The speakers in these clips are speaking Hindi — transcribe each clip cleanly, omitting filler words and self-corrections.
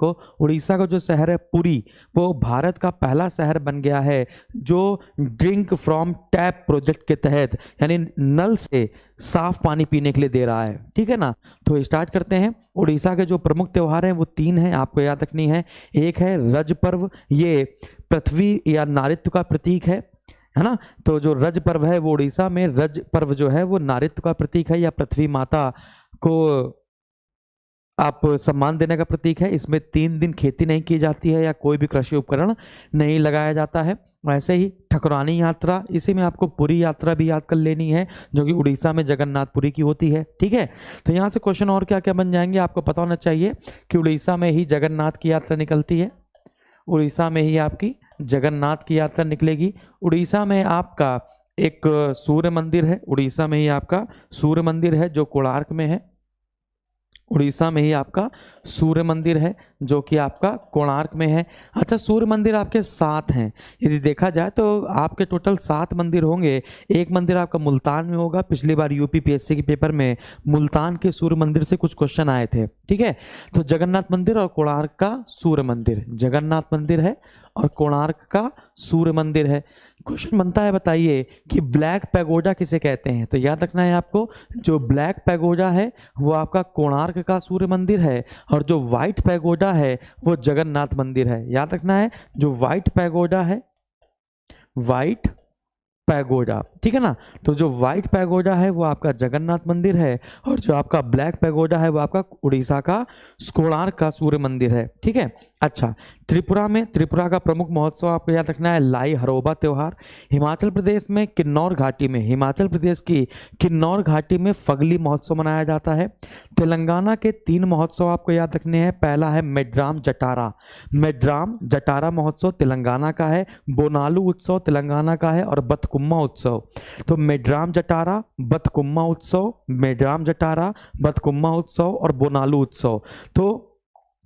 आपको, उड़ीसा का जो शहर है पुरी, वो भारत का पहला शहर बन गया है जो ड्रिंक फ्रॉम टैप प्रोजेक्ट के तहत यानी नल से साफ पानी पीने के लिए दे रहा है। ठीक है ना। तो स्टार्ट करते हैं। उड़ीसा के जो प्रमुख त्यौहार हैं वो 3 हैं, आपको याद रखनी है। एक है रज पर्व, ये पृथ्वी या नारित्व का प्रतीक है ना। तो जो रज पर्व है वो उड़ीसा में, रज पर्व जो है वो नारित्व का प्रतीक है या पृथ्वी माता को आप सम्मान देने का प्रतीक है। इसमें 3 दिन खेती नहीं की जाती है या कोई भी कृषि उपकरण नहीं लगाया जाता है। वैसे ही ठकुरानी यात्रा, इसी में आपको पुरी यात्रा भी याद कर लेनी है जो कि उड़ीसा में जगन्नाथपुरी की होती है। ठीक है। तो यहाँ से क्वेश्चन और क्या क्या बन जाएंगे, आपको पता होना चाहिए कि उड़ीसा में ही जगन्नाथ की यात्रा निकलती है, उड़ीसा में ही आपकी जगन्नाथ की यात्रा निकलेगी। उड़ीसा में आपका एक सूर्य मंदिर है, उड़ीसा में ही आपका सूर्य मंदिर है जो कोणार्क में है, उड़ीसा में ही आपका सूर्य मंदिर है जो कि आपका कोणार्क में है। अच्छा, सूर्य मंदिर आपके 7 हैं, यदि देखा जाए तो आपके टोटल 7 मंदिर होंगे। एक मंदिर आपका मुल्तान में होगा, पिछली बार यूपीपीएससी के पेपर में मुल्तान के सूर्य मंदिर से कुछ क्वेश्चन आए थे। ठीक है। तो जगन्नाथ मंदिर और कोणार्क का सूर्य मंदिर, जगन्नाथ मंदिर है और कोणार्क का सूर्य मंदिर है। क्वेश्चन बनता है, बताइए कि ब्लैक पैगोडा किसे कहते हैं। तो याद रखना है आपको, जो ब्लैक पैगोडा है वो आपका कोणार्क का सूर्य मंदिर है और जो व्हाइट पैगोडा है वो जगन्नाथ मंदिर है। याद रखना है, जो व्हाइट पैगोडा है, व्हाइट पैगोडा, ठीक है ना। तो जो व्हाइट पैगोडा है वो आपका जगन्नाथ मंदिर है और जो आपका ब्लैक पैगोडा है वो आपका उड़ीसा का कोणार्क का सूर्य मंदिर है। ठीक है। अच्छा, त्रिपुरा में, त्रिपुरा का प्रमुख महोत्सव आपको याद रखना है लाई हरोबा त्योहार। हिमाचल प्रदेश में किन्नौर घाटी में, हिमाचल प्रदेश की किन्नौर घाटी में फगली महोत्सव मनाया जाता है। तेलंगाना के 3 महोत्सव आपको याद रखने हैं। पहला है मेड्राम जटारा, मेड्राम जटारा महोत्सव तेलंगाना का है, बोनालू उत्सव तेलंगाना का है और बतकुम्मा उत्सव। तो मेड्राम जटारा, बतकुम्मा उत्सव, मेड्राम जटारा, बतकुम्मा उत्सव और बोनालू उत्सव, तो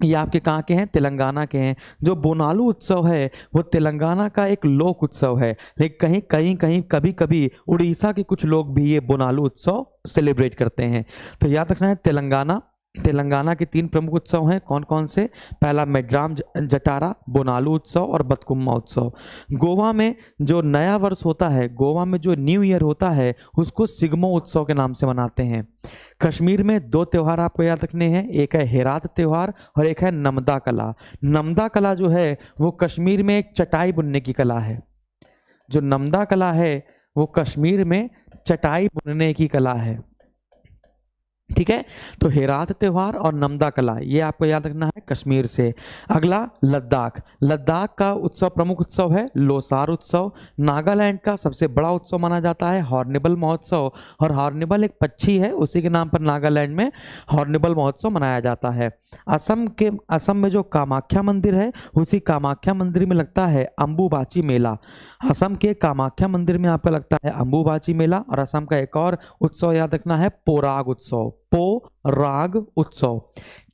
ये आपके कहाँ के हैं, तेलंगाना के हैं। जो बोनालू उत्सव है वो तेलंगाना का एक लोक उत्सव है, लेकिन कहीं कभी कभी उड़ीसा के कुछ लोग भी ये बोनालू उत्सव सेलिब्रेट करते हैं। तो याद रखना है, तेलंगाना, तेलंगाना के 3 प्रमुख उत्सव हैं, कौन कौन से, पहला मेड्राम जटारा, बोनालू उत्सव और बतकुम्मा उत्सव। गोवा में जो नया वर्ष होता है, गोवा में जो न्यू ईयर होता है उसको सिग्मो उत्सव के नाम से मनाते हैं। कश्मीर में 2 त्यौहार आपको याद रखने हैं, एक है हेरात त्यौहार और एक है नमदा कला। नमदा कला जो है वो कश्मीर में एक चटाई बुनने की कला है। जो नमदा कला है वो कश्मीर में चटाई बुनने की कला है। ठीक है। तो हेरात त्योहार और नमदा कला ये आपको याद रखना है कश्मीर से। अगला लद्दाख, लद्दाख का उत्सव, प्रमुख उत्सव है लोसार उत्सव। नागालैंड का सबसे बड़ा उत्सव माना जाता है हॉर्निबल महोत्सव, और हॉर्निबल एक पक्षी है, उसी के नाम पर नागालैंड में हॉर्निबल महोत्सव मनाया जाता है। असम में जो कामाख्या मंदिर है उसी कामाख्या मंदिर में लगता है अंबुबाची मेला। असम के कामाख्या मंदिर में आपका लगता है अंबुबाची मेला। और असम का एक और उत्सव याद रखना है पोराग उत्सव, पोराग उत्सव।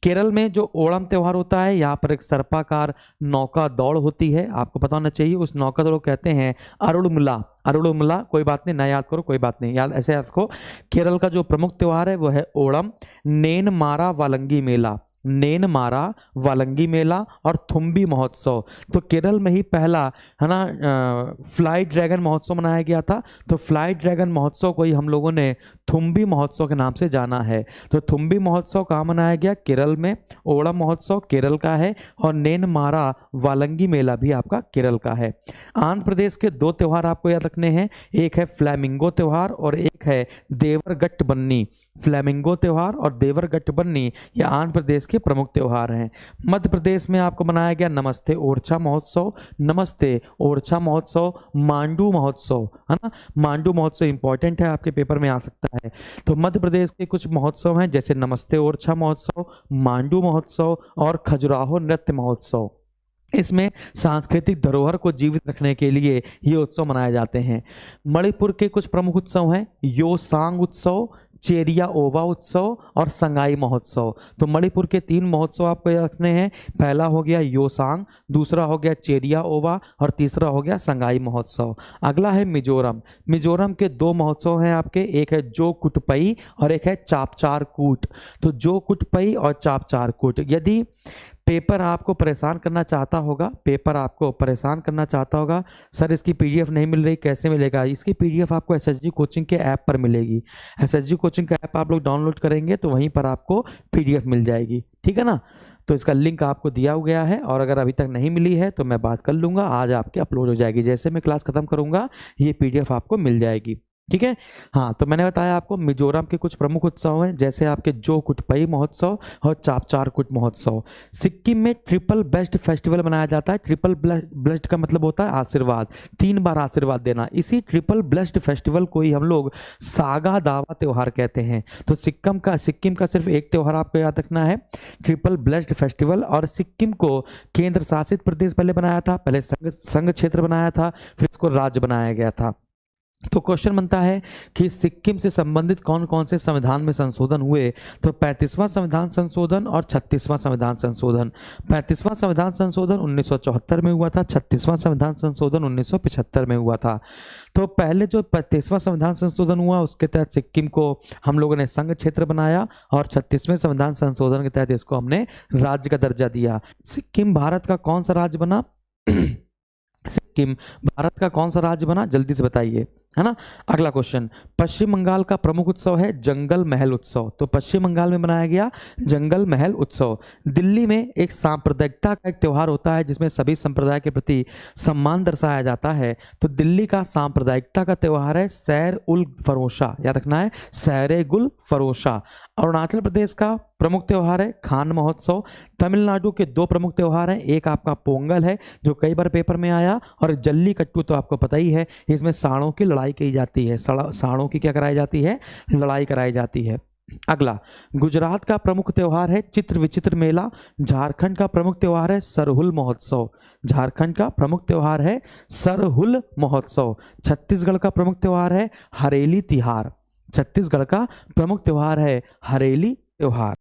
केरल में जो ओणम त्योहार होता है, यहाँ पर एक सर्पाकार नौका दौड़ होती है, आपको पता होना चाहिए। उस नौका दौड़ को कहते हैं अरुणमुला, अरुणमुला, कोई बात नहीं, ना याद करो कोई बात नहीं, याद ऐसे याद करो। केरल का जो प्रमुख त्योहार है वो है ओणम, नेनमारा वालंगी मेला, नेनमारा वालंगी मेला और थुम्बी महोत्सव। तो केरल में ही पहला है ना फ्लाई ड्रैगन महोत्सव मनाया गया था। तो फ्लाई ड्रैगन महोत्सव को ही हम लोगों ने थुम्बी महोत्सव के नाम से जाना है। तो थुम्बी महोत्सव कहाँ मनाया गया, केरल में। ओणम महोत्सव केरल का है और नेनमारा वालंगी मेला भी आपका केरल का है। आंध्र प्रदेश के 2 त्यौहार आपको याद रखने हैं, एक है फ्लैमिंगो त्यौहार और एक है देवरगट्ट बन्नी। फ्लैमिंगो त्यौहार और देवरगट्ट बन्नी ये आंध्र प्रदेश के प्रमुख त्यौहार हैं। मध्य प्रदेश में आपको मनाया गया नमस्ते ओरछा महोत्सव, नमस्ते ओरछा महोत्सव, मांडू महोत्सव, है ना। मांडू महोत्सव इंपॉर्टेंट है, आपके पेपर में आ सकता है। तो मध्य प्रदेश के कुछ महोत्सव हैं जैसे नमस्ते ओरछा महोत्सव, मांडू महोत्सव और खजुराहो नृत्य महोत्सव। इसमें सांस्कृतिक धरोहर को जीवित रखने के लिए ये उत्सव मनाए जाते हैं। मणिपुर के कुछ प्रमुख उत्सव हैं योसांग उत्सव, चेरिया ओवा उत्सव और संगाई महोत्सव। तो मणिपुर के 3 महोत्सव आपको याद रखने हैं, पहला हो गया योसांग, दूसरा हो गया चेरिया ओवा और तीसरा हो गया संगाई महोत्सव। अगला है मिजोरम, मिजोरम के 2 महोत्सव हैं आपके, एक है जो कुटपई और एक है चापचार कूट। तो जो कुटपई और चापचार कूट, यदि पेपर आपको परेशान करना चाहता होगा, पेपर आपको परेशान करना चाहता होगा, सर इसकी पीडीएफ नहीं मिल रही, कैसे मिलेगा? इसकी पीडीएफ आपको एसएचजी कोचिंग के ऐप पर मिलेगी। एसएचजी कोचिंग का ऐप आप लोग डाउनलोड करेंगे तो वहीं पर आपको पीडीएफ मिल जाएगी, ठीक है ना। तो इसका लिंक आपको दिया गया है, और अगर अभी तक नहीं मिली है तो मैं बात कर लूँगा, आज आपके अपलोड हो जाएगी। जैसे मैं क्लास खत्म करूँगा ये पीडीएफ आपको मिल जाएगी, ठीक है। हाँ, तो मैंने बताया आपको मिजोरम के कुछ प्रमुख उत्सव हैं, जैसे आपके जो कुटपई महोत्सव और चापचारकुट महोत्सव। सिक्किम में ट्रिपल बेस्ट फेस्टिवल मनाया जाता है। ट्रिपल ब्लेस्ड का मतलब होता है आशीर्वाद, 3 बार आशीर्वाद देना। इसी ट्रिपल ब्लेस्ड फेस्टिवल को ही हम लोग सागा दावा त्योहार कहते हैं। तो सिक्किम का सिर्फ एक त्यौहार आपको याद रखना है, ट्रिपल ब्लेस्ड फेस्टिवल। और सिक्किम को केंद्र शासित प्रदेश पहले बनाया था, पहले संघ क्षेत्र बनाया था, फिर इसको राज्य बनाया गया था। तो क्वेश्चन बनता है कि सिक्किम से संबंधित कौन कौन से संविधान में संशोधन हुए? तो 35वां संविधान संशोधन और 36वां संविधान संशोधन। 35वां संविधान संशोधन 1974 में हुआ था, 36वां संविधान संशोधन 1975 में हुआ था। तो पहले जो 35वां संविधान संशोधन हुआ उसके तहत सिक्किम को हम लोगों ने संघ क्षेत्र बनाया, और 36वें संविधान संशोधन के तहत इसको हमने राज्य का दर्जा दिया। सिक्किम भारत का कौन सा राज्य बना? सिक्किम भारत का कौन सा राज्य बना, जल्दी से बताइए, है ना। अगला क्वेश्चन, पश्चिम बंगाल का प्रमुख उत्सव है जंगल महल उत्सव। तो पश्चिम बंगाल में मनाया गया जंगल महल उत्सव। दिल्ली में एक सांप्रदायिकता का एक त्यौहार होता है जिसमें सभी संप्रदाय के प्रति सम्मान दर्शाया जाता है। तो दिल्ली का सांप्रदायिकता का त्यौहार है सैर उल फरोशा, याद रखना है, सैर गुल फरोशा। अरुणाचल प्रदेश का प्रमुख त्यौहार है खान महोत्सव। तमिलनाडु के 2 प्रमुख त्यौहार हैं, एक आपका पोंगल है जो कई बार पेपर में आया, और जल्लीकट्टू तो आपको पता ही है, इसमें सांडों की लड़ाई की जाती है, सांडों की क्या कराई जाती है? लड़ाई कराई जाती है। अगला, गुजरात का प्रमुख त्यौहार है चित्र विचित्र मेला। झारखंड का प्रमुख त्यौहार है सरहुल महोत्सव। झारखंड का प्रमुख त्यौहार है सरहुल महोत्सव। छत्तीसगढ़ का प्रमुख त्यौहार है हरेली तिहार। छत्तीसगढ़ का प्रमुख त्यौहार है हरेली त्योहार।